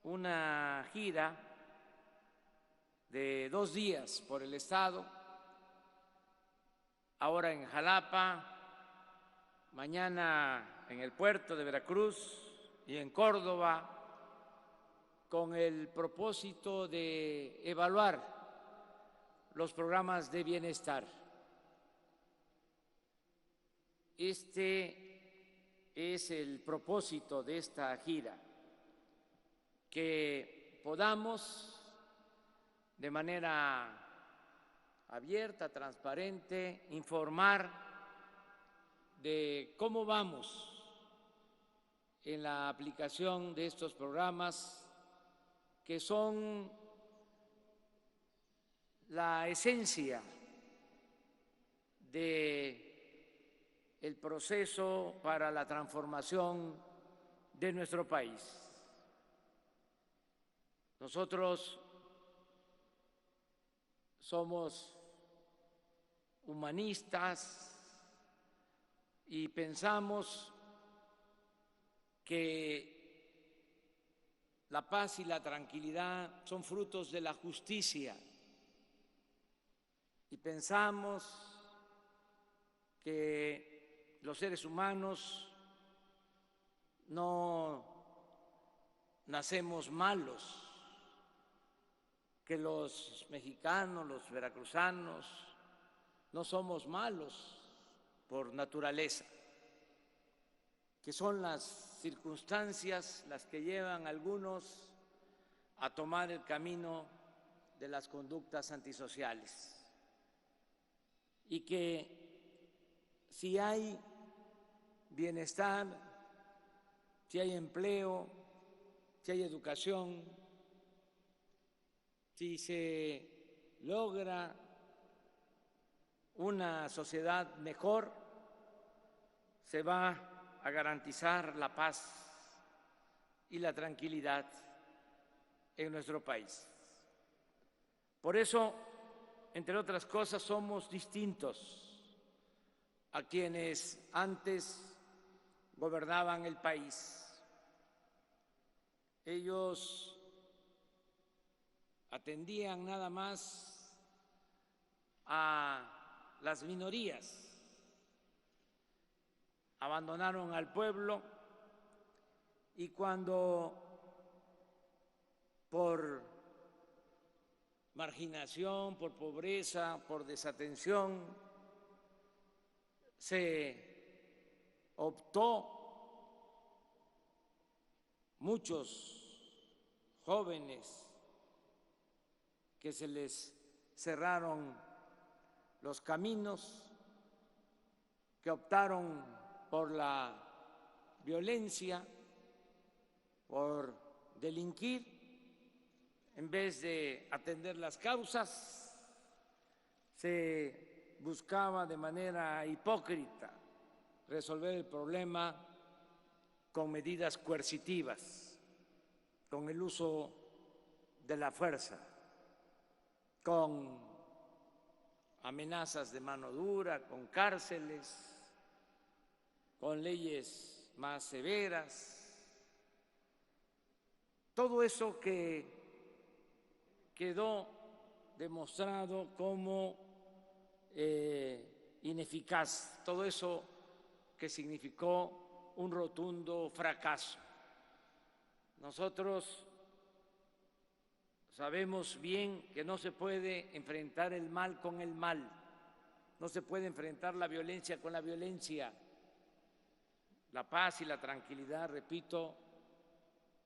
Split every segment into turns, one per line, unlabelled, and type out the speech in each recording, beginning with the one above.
una gira de 2 días por el estado, ahora en Jalapa, mañana en el puerto de Veracruz y en Córdoba, con el propósito de evaluar los programas de bienestar. Este es el propósito de esta gira, que podamos de manera abierta, transparente, informar de cómo vamos en la aplicación de estos programas, que son la esencia del proceso para la transformación de nuestro país. Nosotros somos humanistas y pensamos que la paz y la tranquilidad son frutos de la justicia, y pensamos que los seres humanos no nacemos malos, que los mexicanos, los veracruzanos, no somos malos por naturaleza, que son las circunstancias las que llevan a algunos a tomar el camino de las conductas antisociales, y que si hay bienestar, si hay empleo, si hay educación, si se logra una sociedad mejor, se va a garantizar la paz y la tranquilidad en nuestro país. Por eso, entre otras cosas, somos distintos a quienes antes gobernaban el país. Ellos atendían nada más a las minorías, abandonaron al pueblo, y cuando por marginación, por pobreza, por desatención, se optó, muchos jóvenes que se les cerraron los caminos, que optaron por la violencia, por delinquir, en vez de atender las causas, se buscaba de manera hipócrita resolver el problema con medidas coercitivas, con el uso de la fuerza, con amenazas de mano dura, con cárceles, con leyes más severas. Todo eso que quedó demostrado como ineficaz, todo eso que significó un rotundo fracaso. Nosotros sabemos bien que no se puede enfrentar el mal con el mal, no se puede enfrentar la violencia con la violencia. La paz y la tranquilidad, repito,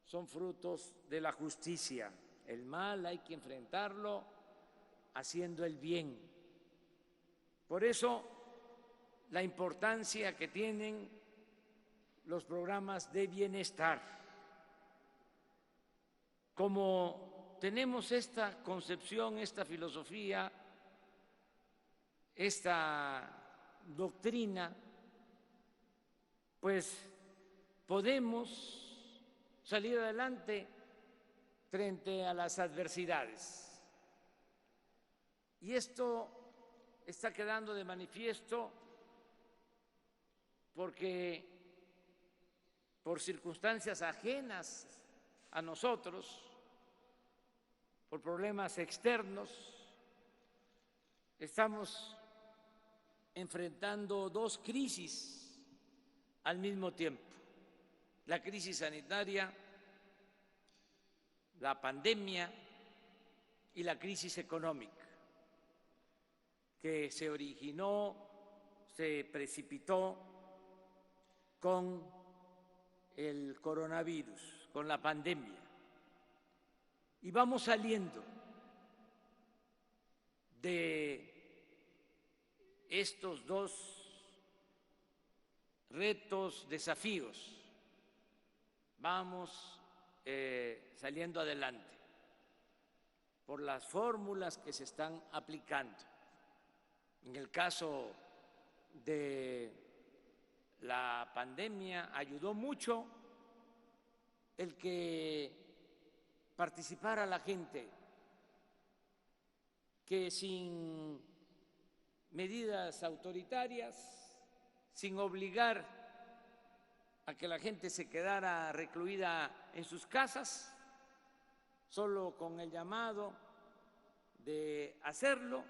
son frutos de la justicia. El mal hay que enfrentarlo haciendo el bien. Por eso, la importancia que tienen los programas de bienestar. Como tenemos esta concepción, esta filosofía, esta doctrina, pues podemos salir adelante frente a las adversidades. Y esto está quedando de manifiesto porque por circunstancias ajenas a nosotros por problemas externos. Estamos enfrentando dos crisis al mismo tiempo: la crisis sanitaria, la pandemia, y la crisis económica que se originó, se precipitó con el coronavirus, con la pandemia. Y vamos saliendo de estos dos retos, desafíos. Vamos saliendo adelante por las fórmulas que se están aplicando. En el caso de la pandemia ayudó mucho el que participara la gente, que sin medidas autoritarias, sin obligar a que la gente se quedara recluida en sus casas, solo con el llamado de hacerlo,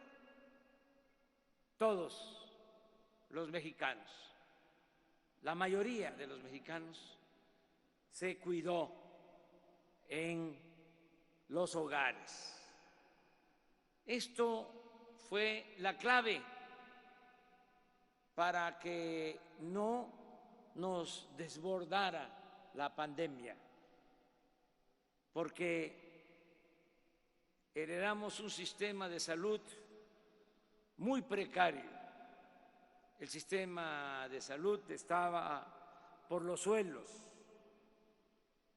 todos los mexicanos, la mayoría de los mexicanos, se cuidó en los hogares. Esto fue la clave para que no nos desbordara la pandemia, porque heredamos un sistema de salud muy precario. El sistema de salud estaba por los suelos.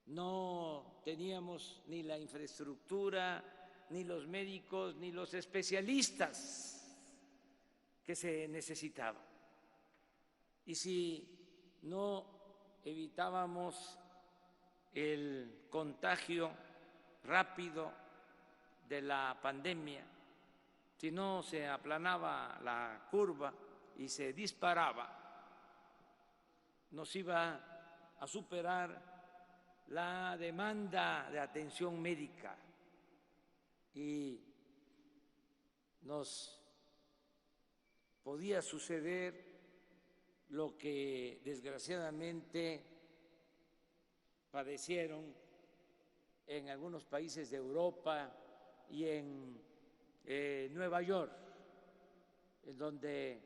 No teníamos ni la infraestructura, ni los médicos, ni los especialistas que se necesitaban. Y si no evitábamos el contagio rápido de la pandemia, si no se aplanaba la curva y se disparaba, nos iba a superar la demanda de atención médica y nos podía suceder lo que desgraciadamente padecieron en algunos países de Europa y en Nueva York, en donde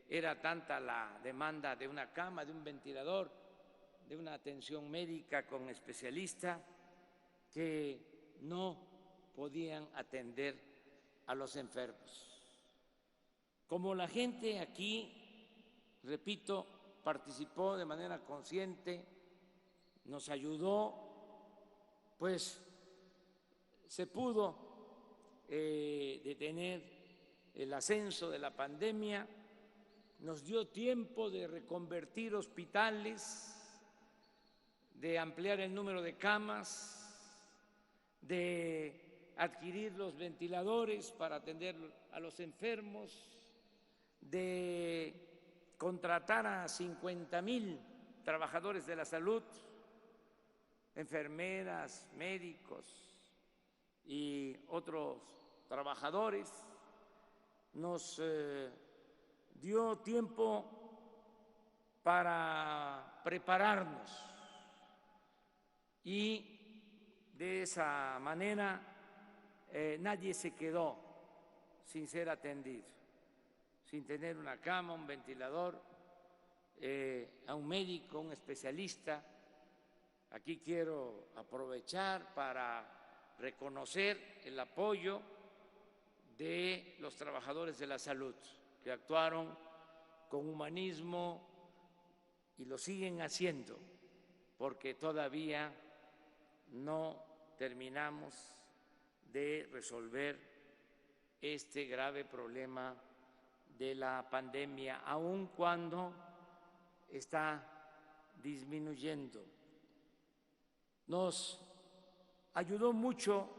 era tanta la demanda de una cama, de un ventilador, de una atención médica con especialista, que no podían atender a los enfermos. Como la gente aquí, repito, participó de manera consciente, nos ayudó, pues se pudo detener el ascenso de la pandemia, nos dio tiempo de reconvertir hospitales, de ampliar el número de camas, de adquirir los ventiladores para atender a los enfermos, de contratar a 50,000 trabajadores de la salud, enfermeras, médicos y otros trabajadores. Nos dio tiempo para prepararnos y de esa manera nadie se quedó sin ser atendido, sin tener una cama, un ventilador, a un médico, un especialista. Aquí quiero aprovechar para reconocer el apoyo de los trabajadores de la salud, que actuaron con humanismo y lo siguen haciendo, porque todavía no terminamos de resolver este grave problema de la pandemia, aun cuando está disminuyendo. Nos ayudó mucho,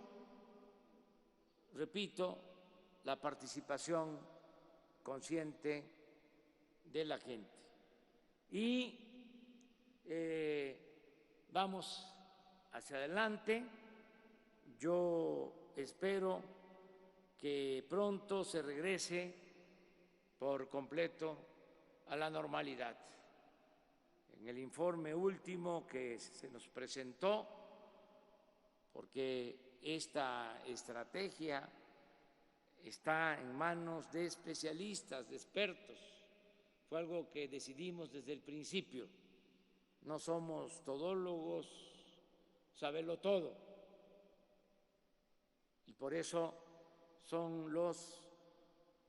repito, la participación consciente de la gente. Y vamos hacia adelante. Yo espero que pronto se regrese por completo a la normalidad. En el informe último que se nos presentó, porque esta estrategia está en manos de especialistas, de expertos, fue algo que decidimos desde el principio. No somos todólogos, sabelotodo, y por eso son los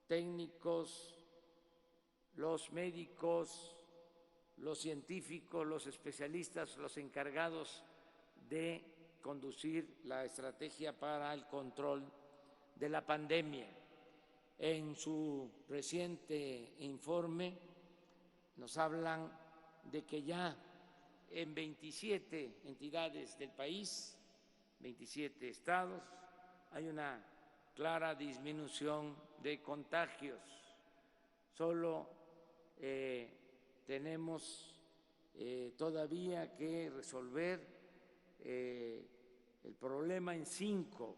técnicos, los médicos, los científicos, los especialistas, los encargados de conducir la estrategia para el control de la pandemia. En su reciente informe nos hablan de que ya en 27 entidades del país, 27 estados, hay una clara disminución de contagios. Solo tenemos todavía que resolver el problema en 5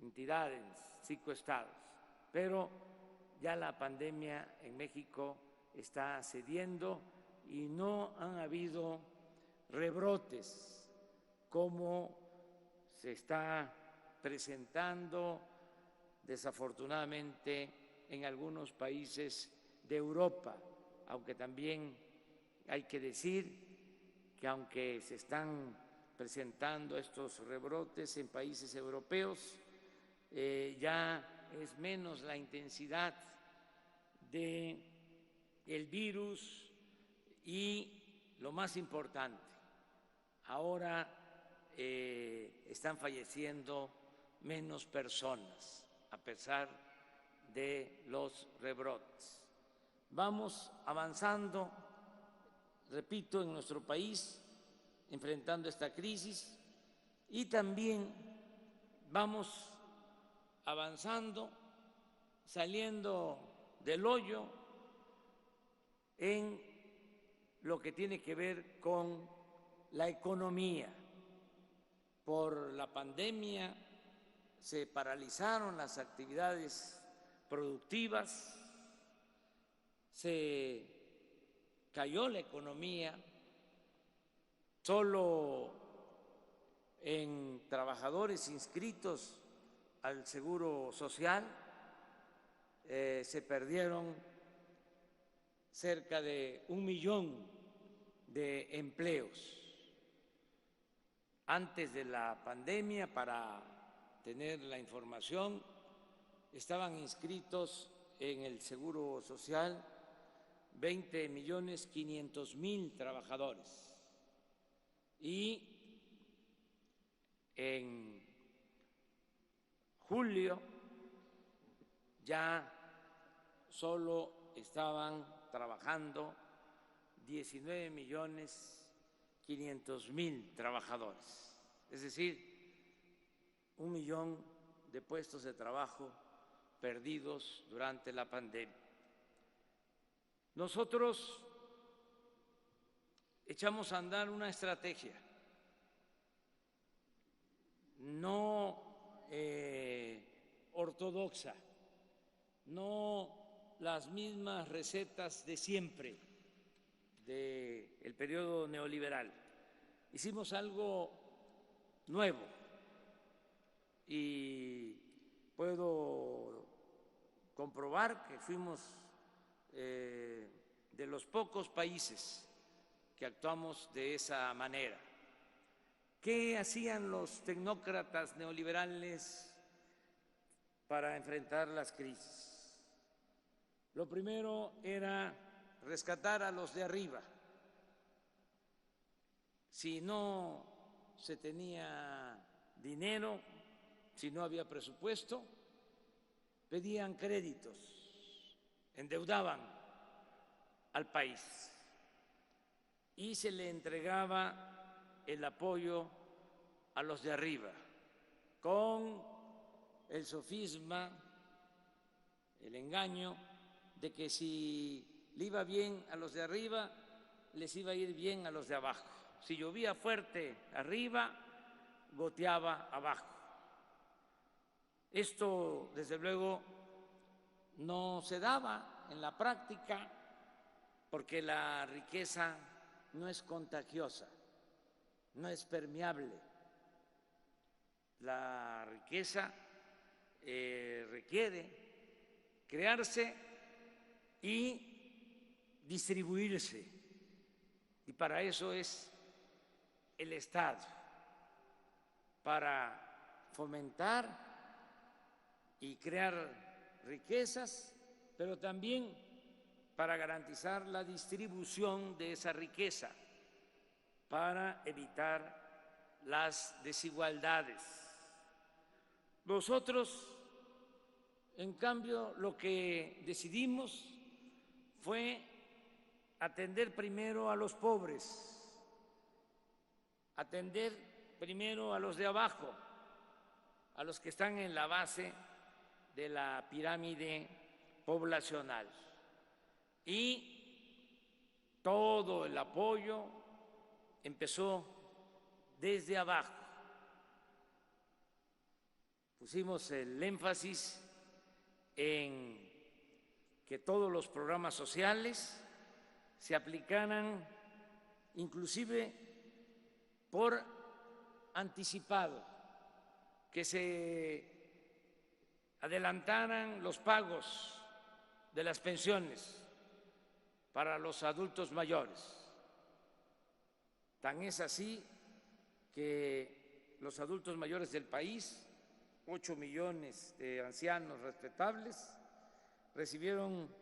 entidades, 5 estados, pero ya la pandemia en México está cediendo y no han habido rebrotes como se está presentando desafortunadamente en algunos países de Europa, aunque también hay que decir que aunque se están presentando estos rebrotes en países europeos, ya es menos la intensidad del virus y lo más importante, ahora están falleciendo menos personas a pesar de los rebrotes. Vamos avanzando, repito, en nuestro país, enfrentando esta crisis, y también vamos avanzando, saliendo del hoyo en lo que tiene que ver con la economía. Por la pandemia se paralizaron las actividades productivas, se cayó la economía, solo en trabajadores inscritos al Seguro Social se perdieron cerca de 1 millón de empleos. Antes de la pandemia, para tener la información, estaban inscritos en el Seguro Social 20.500.000 trabajadores, y en julio ya solo estaban trabajando 19.500.000 trabajadores, es decir, 1 millón de puestos de trabajo perdidos durante la pandemia. Nosotros echamos a andar una estrategia no ortodoxa, no las mismas recetas de siempre del periodo neoliberal. Hicimos algo nuevo y puedo comprobar que fuimos de los pocos países que actuamos de esa manera. ¿Qué hacían los tecnócratas neoliberales para enfrentar las crisis? Lo primero era rescatar a los de arriba. Si no se tenía dinero, si no había presupuesto, pedían créditos, endeudaban al país y se le entregaba el apoyo a los de arriba, con el sofisma, el engaño de que si le iba bien a los de arriba, les iba a ir bien a los de abajo. Si llovía fuerte arriba, goteaba abajo. Esto, desde luego, no se daba en la práctica porque la riqueza no es contagiosa, no es permeable. La riqueza requiere crearse y distribuirse, y para eso es el Estado, para fomentar y crear riquezas, pero también para garantizar la distribución de esa riqueza, para evitar las desigualdades. Nosotros, en cambio, lo que decidimos fue atender primero a los pobres, atender primero a los de abajo, a los que están en la base de la pirámide poblacional. Y todo el apoyo empezó desde abajo. Pusimos el énfasis en que todos los programas sociales se aplicaran inclusive por anticipado, que se adelantaran los pagos de las pensiones para los adultos mayores. Tan es así que los adultos mayores del país, 8 millones de ancianos respetables, recibieron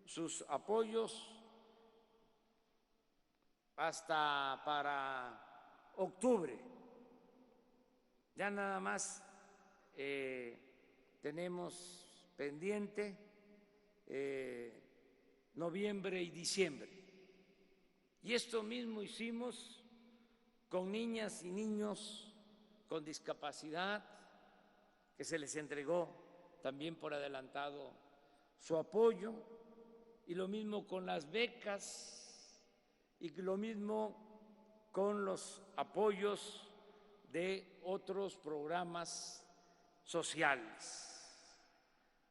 sus apoyos hasta para octubre. Ya nada más tenemos pendiente noviembre y diciembre. Y esto mismo hicimos con niñas y niños con discapacidad, que se les entregó también por adelantado su apoyo, y lo mismo con las becas, y lo mismo con los apoyos de otros programas sociales.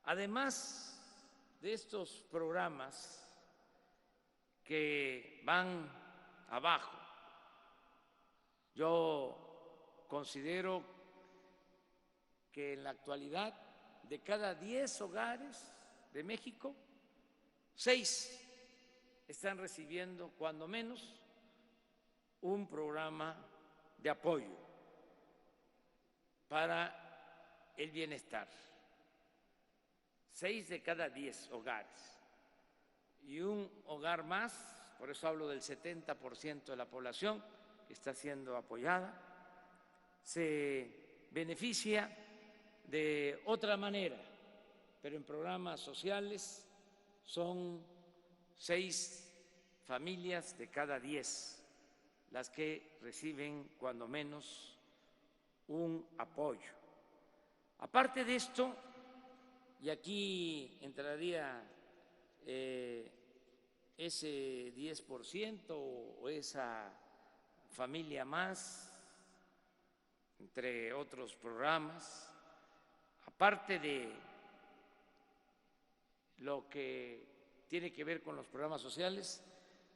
Además de estos programas que van abajo, yo considero que en la actualidad, de cada 10 hogares de México, 6 están recibiendo cuando menos un programa de apoyo para el bienestar. 6 de cada 10 hogares. Y un hogar más, por eso hablo del 70% de la población que está siendo apoyada, se beneficia de otra manera, pero en programas sociales son 6 familias de cada 10 las que reciben cuando menos un apoyo. Aparte de esto, y aquí entraría ese 10% o esa familia más, entre otros programas, aparte de lo que tiene que ver con los programas sociales,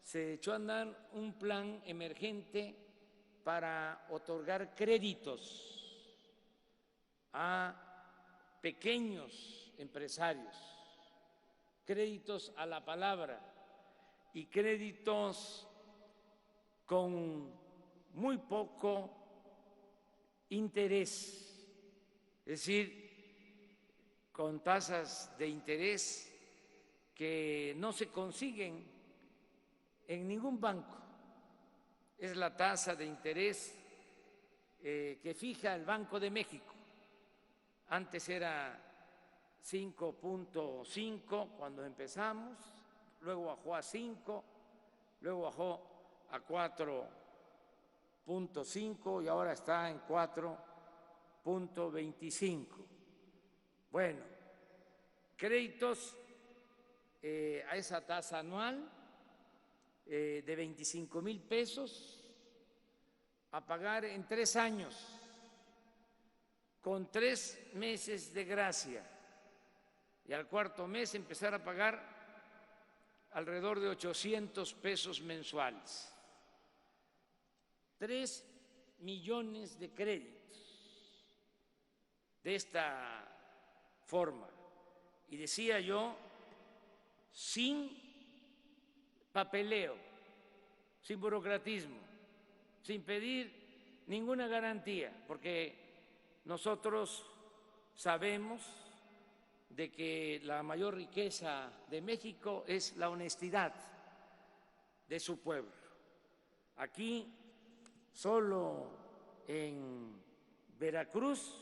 se echó a andar un plan emergente para otorgar créditos a pequeños empresarios, créditos a la palabra y créditos con muy poco interés, es decir, con tasas de interés que no se consiguen en ningún banco. Es la tasa de interés que fija el Banco de México. Antes era 5.5 cuando empezamos, luego bajó a 5, luego bajó a 4.5 y ahora está en 4.25. Bueno, créditos a esa tasa anual de 25,000 pesos a pagar en 3 años, con 3 meses de gracia, y al cuarto mes empezar a pagar alrededor de 800 pesos mensuales. 3 millones de créditos de esta forma. Y decía yo, sin papeleo, sin burocratismo, sin pedir ninguna garantía, porque nosotros sabemos de que la mayor riqueza de México es la honestidad de su pueblo. Aquí, solo en Veracruz,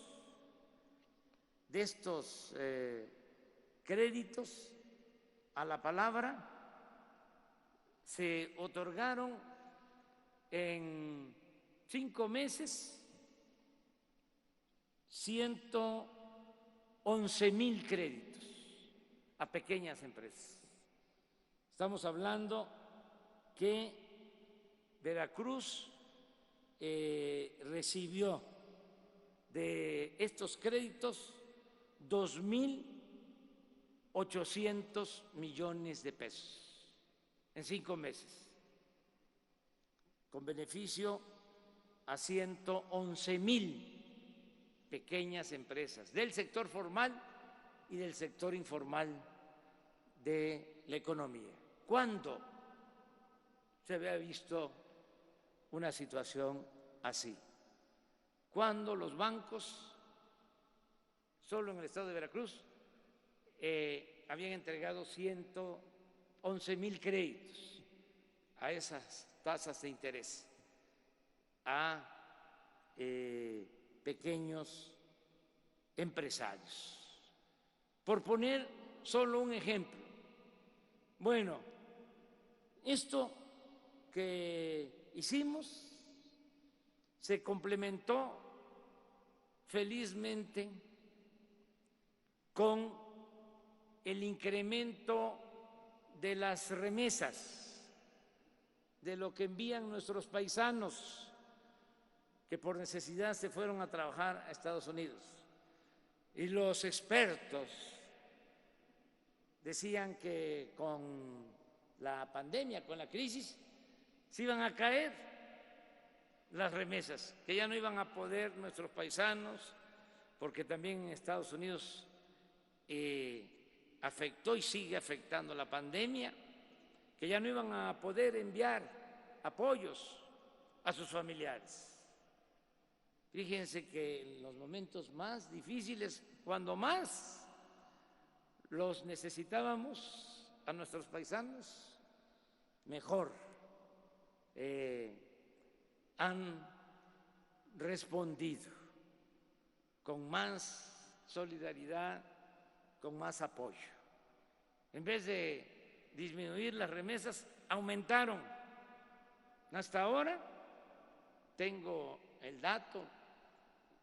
de estos créditos a la palabra se otorgaron en 5 meses 111,000 créditos a pequeñas empresas. Estamos hablando que Veracruz recibió de estos créditos 2,800 millones de pesos en 5 meses, con beneficio a 111,000 pequeñas empresas del sector formal y del sector informal de la economía. ¿Cuándo se había visto una situación así? Cuando los bancos, solo en el estado de Veracruz, habían entregado 111,000 créditos a esas tasas de interés a pequeños empresarios. Por poner solo un ejemplo. Bueno, esto que hicimos se complementó felizmente con el incremento de las remesas, de lo que envían nuestros paisanos que por necesidad se fueron a trabajar a Estados Unidos. Y los expertos decían que con la pandemia, con la crisis, se iban a caer las remesas, que ya no iban a poder nuestros paisanos, porque también en Estados Unidos afectó y sigue afectando la pandemia, que ya no iban a poder enviar apoyos a sus familiares. Fíjense que en los momentos más difíciles, cuando más los necesitábamos a nuestros paisanos, mejor han respondido con más solidaridad, con más apoyo. En vez de disminuir las remesas, aumentaron. Hasta ahora, tengo el dato,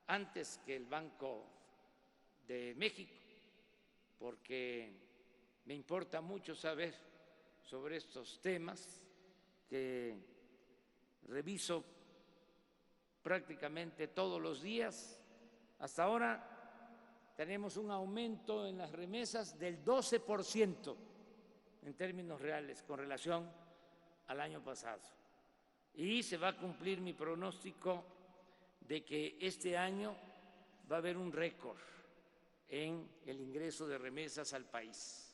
antes que el Banco de México, porque me importa mucho saber sobre estos temas que reviso prácticamente todos los días. Hasta ahora tenemos un aumento en las remesas del 12% en términos reales con relación al año pasado. Y se va a cumplir mi pronóstico de que este año va a haber un récord en el ingreso de remesas al país.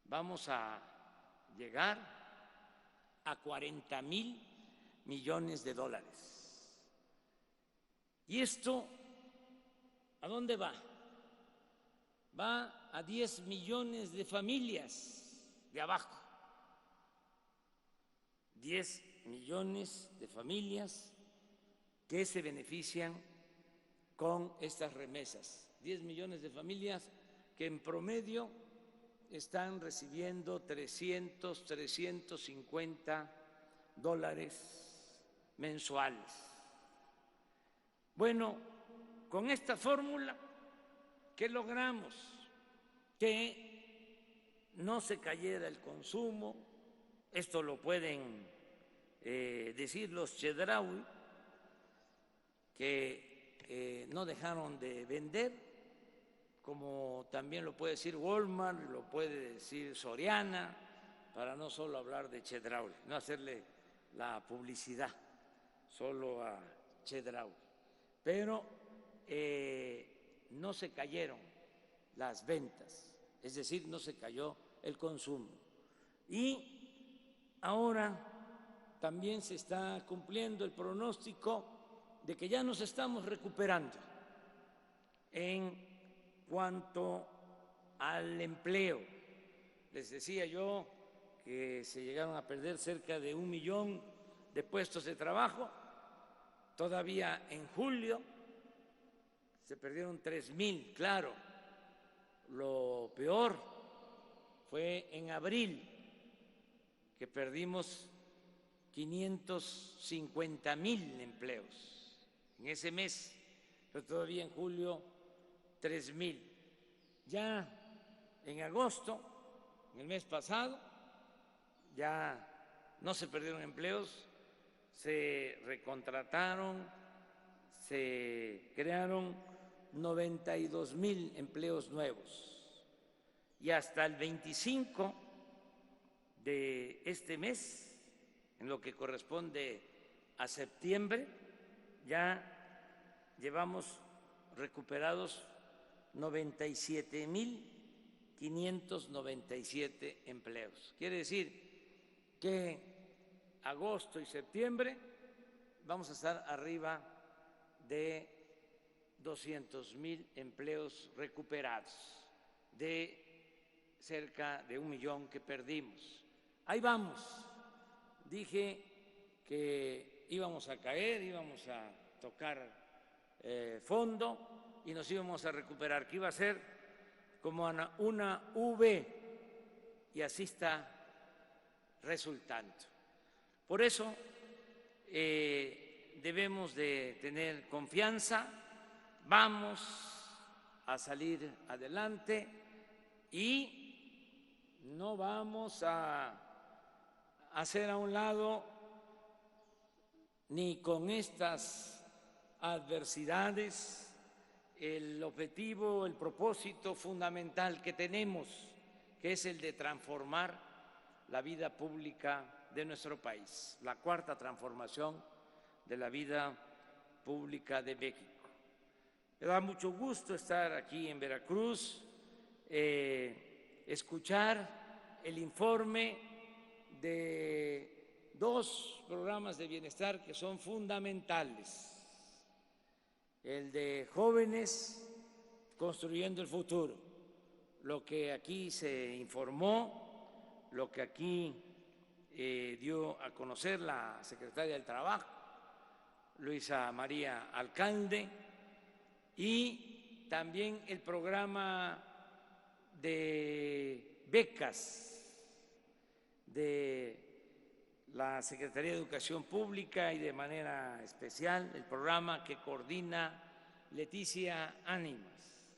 Vamos a llegar a 40,000 millones de dólares. ¿Y esto a dónde va? Va a 10 millones de familias de abajo. 10 millones de familias que se benefician con estas remesas. 10 millones de familias que en promedio están recibiendo 300, 350 dólares mensuales. Bueno, con esta fórmula, ¿qué logramos? Que no se cayera el consumo. Esto lo pueden decir los Chedraui, que no dejaron de vender, como también lo puede decir Walmart, lo puede decir Soriana, para no solo hablar de Chedraui, no hacerle la publicidad solo a Chedraui. Pero no se cayeron las ventas, es decir, no se cayó el consumo. Y ahora también se está cumpliendo el pronóstico de que ya nos estamos recuperando en cuanto al empleo. Les decía yo que se llegaron a perder cerca de 1 millón de puestos de trabajo. Todavía en julio se perdieron 3,000, claro. Lo peor fue en abril, que perdimos 550,000 empleos en ese mes, pero todavía en julio 3,000. Ya en agosto, en el mes pasado, ya no se perdieron empleos, se recontrataron, se crearon 92,000 empleos nuevos. Y hasta el 25 de este mes, en lo que corresponde a septiembre, ya llevamos recuperados 97,597 empleos. Quiere decir que agosto y septiembre vamos a estar arriba de 200,000 empleos recuperados, de cerca de 1 millón que perdimos. Ahí vamos. Dije que íbamos a caer, íbamos a tocar fondo y nos íbamos a recuperar, que iba a ser como una V, y así está resultando. Por eso debemos de tener confianza, vamos a salir adelante y no vamos a hacer a un lado ni con estas adversidades el objetivo, el propósito fundamental que tenemos, que es el de transformar la vida pública de nuestro país, la cuarta transformación de la vida pública de México. Me da mucho gusto estar aquí en Veracruz, escuchar el informe de 2 programas de bienestar que son fundamentales: el de Jóvenes Construyendo el Futuro, lo que aquí se informó, lo que aquí dio a conocer la secretaria del Trabajo, Luisa María Alcalde, y también el programa de becas de la Secretaría de Educación Pública y de manera especial el programa que coordina Leticia Ánimas.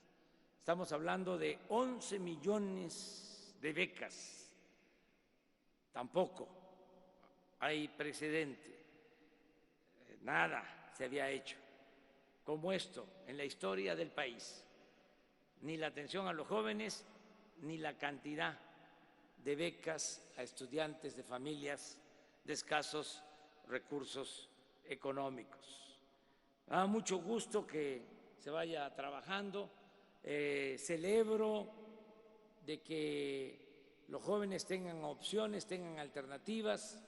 Estamos hablando de 11 millones de becas. Tampoco hay precedente, nada se había hecho como esto en la historia del país, ni la atención a los jóvenes, ni la cantidad de becas a estudiantes de familias de escasos recursos económicos. Me da mucho gusto que se vaya trabajando. Celebro de que los jóvenes tengan opciones, tengan alternativas,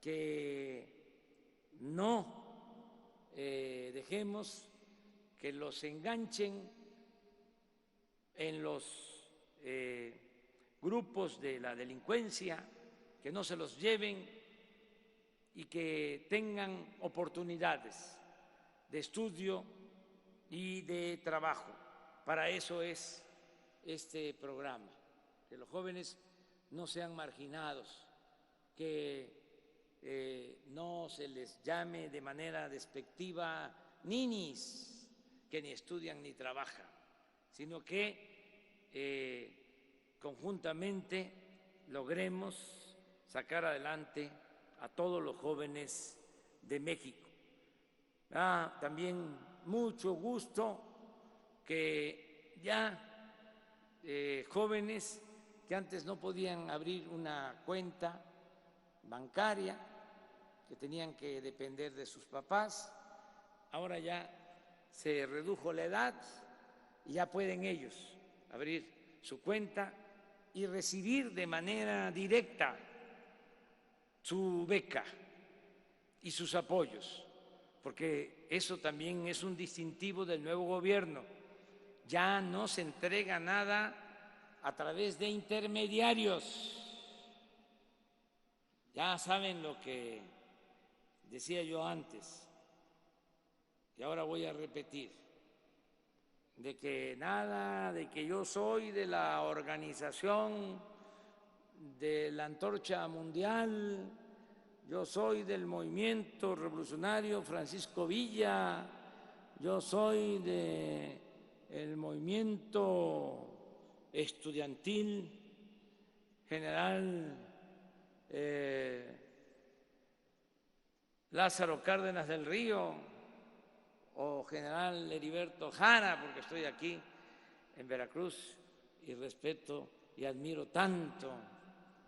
que no dejemos que los enganchen en los grupos de la delincuencia, que no se los lleven y que tengan oportunidades de estudio y de trabajo. Para eso es este programa, que los jóvenes no sean marginados, que no se les llame de manera despectiva ninis, que ni estudian ni trabajan, sino que conjuntamente logremos sacar adelante a todos los jóvenes de México. Da también mucho gusto que ya jóvenes que antes no podían abrir una cuenta bancaria, que tenían que depender de sus papás, ahora ya se redujo la edad y ya pueden ellos abrir su cuenta y recibir de manera directa su beca y sus apoyos, porque eso también es un distintivo del nuevo gobierno. Ya no se entrega nada a través de intermediarios. Ya saben lo que decía yo antes, y ahora voy a repetir, de que nada, de que yo soy de la organización de la Antorcha Mundial, yo soy del movimiento revolucionario Francisco Villa, yo soy del movimiento estudiantil general Lázaro Cárdenas del Río o general Heriberto Jara, porque estoy aquí en Veracruz y respeto y admiro tanto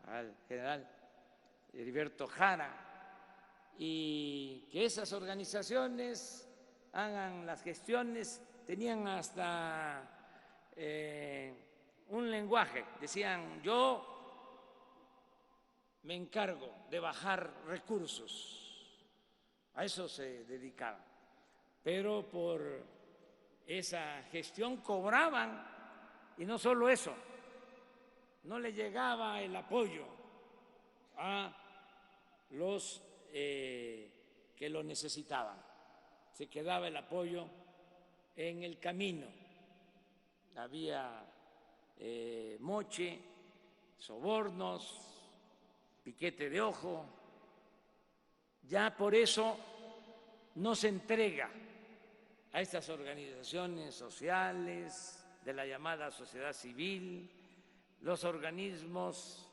al general Heriberto Jara, y que esas organizaciones hagan las gestiones. Tenían hasta un lenguaje, decían: yo me encargo de bajar recursos, a eso se dedicaban, pero por esa gestión cobraban, y no solo eso, no le llegaba el apoyo a los que lo necesitaban, se quedaba el apoyo en el camino, había moche, sobornos, piquete de ojo. Ya por eso no se entrega a estas organizaciones sociales de la llamada sociedad civil, los organismos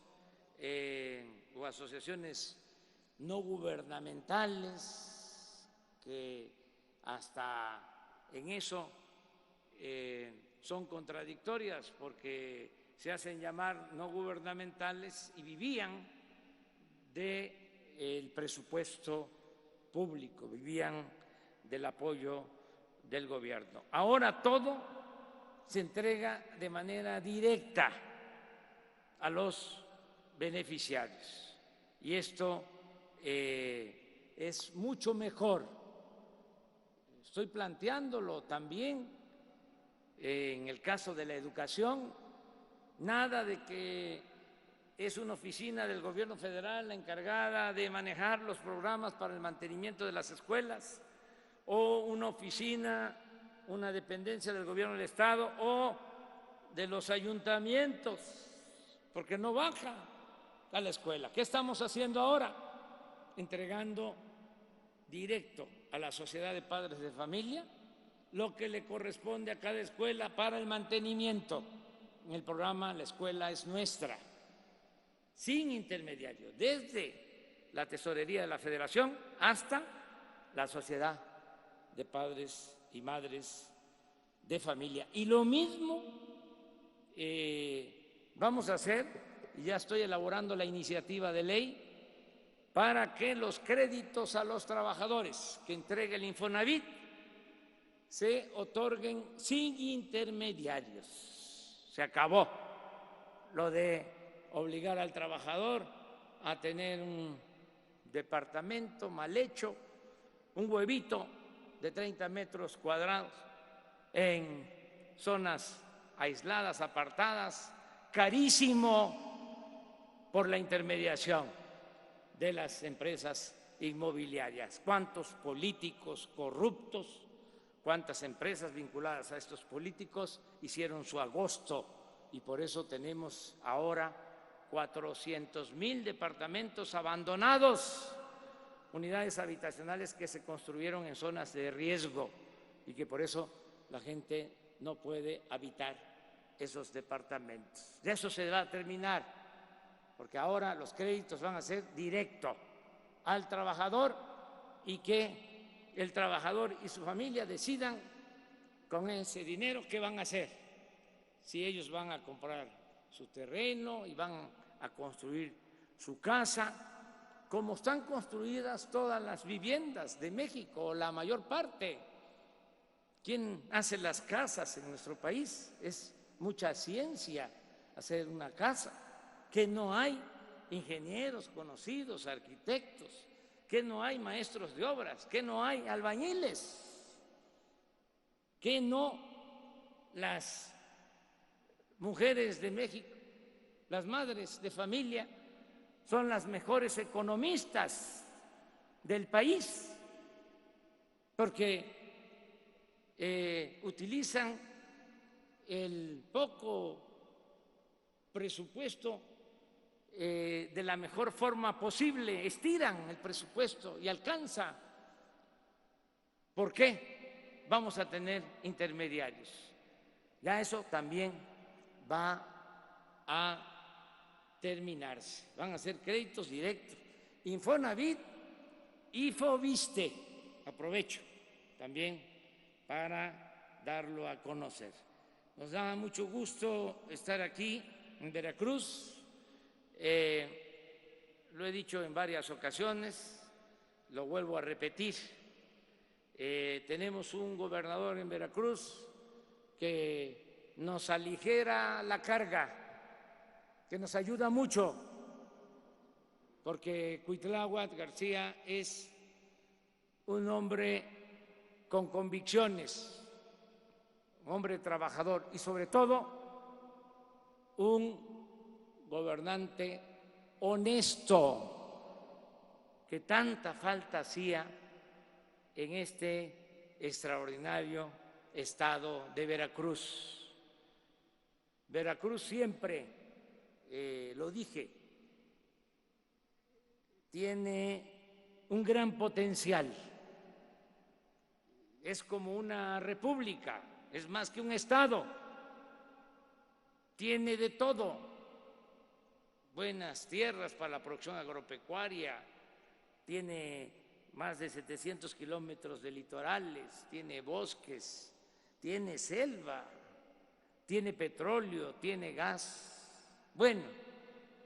o asociaciones no gubernamentales, que hasta en eso son contradictorias, porque se hacen llamar no gubernamentales y vivían del presupuesto público, vivían del apoyo del gobierno. Ahora todo se entrega de manera directa a los beneficiarios, y esto es mucho mejor. Estoy planteándolo también en el caso de la educación, nada de que es una oficina del gobierno federal la encargada de manejar los programas para el mantenimiento de las escuelas, o una oficina, una dependencia del gobierno del Estado o de los ayuntamientos, porque no baja a la escuela. ¿Qué estamos haciendo ahora? Entregando directo a la sociedad de padres de familia lo que le corresponde a cada escuela para el mantenimiento. En el programa La Escuela es Nuestra, sin intermediario, desde la tesorería de la Federación hasta la sociedad de padres y madres de familia. Y lo mismo vamos a hacer, y ya estoy elaborando la iniciativa de ley para que los créditos a los trabajadores que entregue el Infonavit se otorguen sin intermediarios. Se acabó lo de obligar al trabajador a tener un departamento mal hecho, un huevito de 30 metros cuadrados en zonas aisladas, apartadas, carísimo por la intermediación de las empresas inmobiliarias. ¿Cuántos políticos corruptos, cuántas empresas vinculadas a estos políticos hicieron su agosto? Y por eso tenemos ahora 400,000 departamentos abandonados, unidades habitacionales que se construyeron en zonas de riesgo y que por eso la gente no puede habitar esos departamentos. De eso se va a terminar, porque ahora los créditos van a ser directos al trabajador y que el trabajador y su familia decidan con ese dinero qué van a hacer, si ellos van a comprar su terreno y van a construir su casa, como están construidas todas las viviendas de México, la mayor parte. ¿Quién hace las casas en nuestro país? Es mucha ciencia hacer una casa, que no hay ingenieros conocidos, arquitectos, que no hay maestros de obras, que no hay albañiles, que no las mujeres de México, las madres de familia, son las mejores economistas del país, porque utilizan el poco presupuesto de la mejor forma posible, estiran el presupuesto y alcanza. ¿Por qué vamos a tener intermediarios? Ya eso también va a terminarse. Van a ser créditos directos. Infonavit y Foviste. Aprovecho también para darlo a conocer. Nos da mucho gusto estar aquí en Veracruz. Lo he dicho en varias ocasiones, lo vuelvo a repetir. Tenemos un gobernador en Veracruz que nos aligera la carga, que nos ayuda mucho, porque Cuitláhuac García es un hombre con convicciones, un hombre trabajador y sobre todo un gobernante honesto, que tanta falta hacía en este extraordinario estado de Veracruz. Veracruz siempre, lo dije, tiene un gran potencial. Es como una república, es más que un estado. Tiene de todo: buenas tierras para la producción agropecuaria, tiene más de 700 kilómetros de litorales, tiene bosques, tiene selva, tiene petróleo, tiene gas, bueno,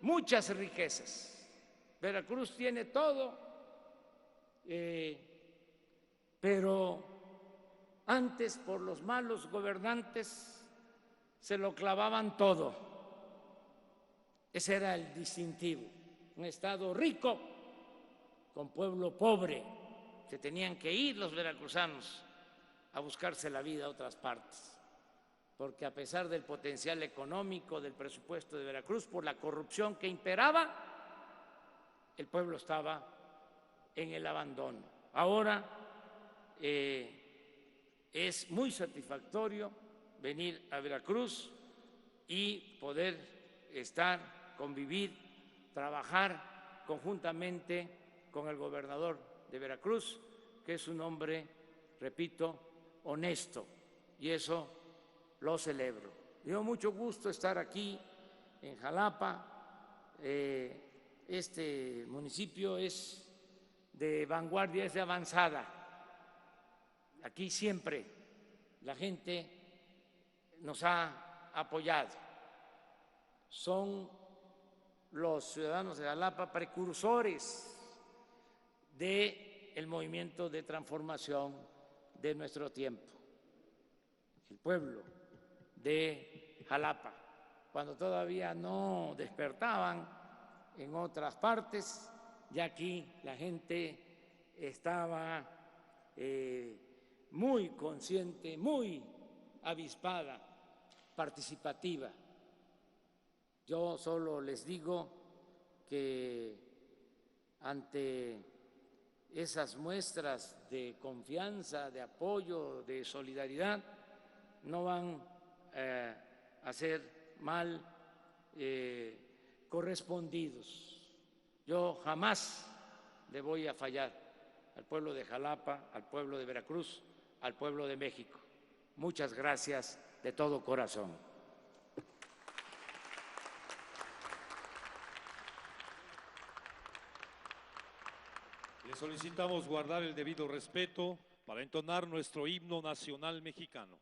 muchas riquezas. Veracruz tiene todo, pero antes, por los malos gobernantes, se lo clavaban todo. Ese era el distintivo: un estado rico con pueblo pobre. Se tenían que ir los veracruzanos a buscarse la vida a otras partes, porque a pesar del potencial económico del presupuesto de Veracruz, por la corrupción que imperaba, el pueblo estaba en el abandono. Ahora es muy satisfactorio venir a Veracruz y poder estar, convivir, trabajar conjuntamente con el gobernador de Veracruz, que es un hombre, repito, honesto, y eso lo celebro. Me dio mucho gusto estar aquí en Jalapa. Este municipio es de vanguardia, es de avanzada. Aquí siempre la gente nos ha apoyado. Son los ciudadanos de Jalapa precursores del movimiento de transformación de nuestro tiempo. El pueblo de Jalapa, cuando todavía no despertaban en otras partes, ya aquí la gente estaba muy consciente, muy avispada, participativa. Yo solo les digo que ante esas muestras de confianza, de apoyo, de solidaridad, no van a ser mal correspondidos. Yo jamás le voy a fallar al pueblo de Jalapa, al pueblo de Veracruz, al pueblo de México. Muchas gracias de todo corazón.
Les Solicitamos guardar el debido respeto para entonar nuestro himno nacional mexicano.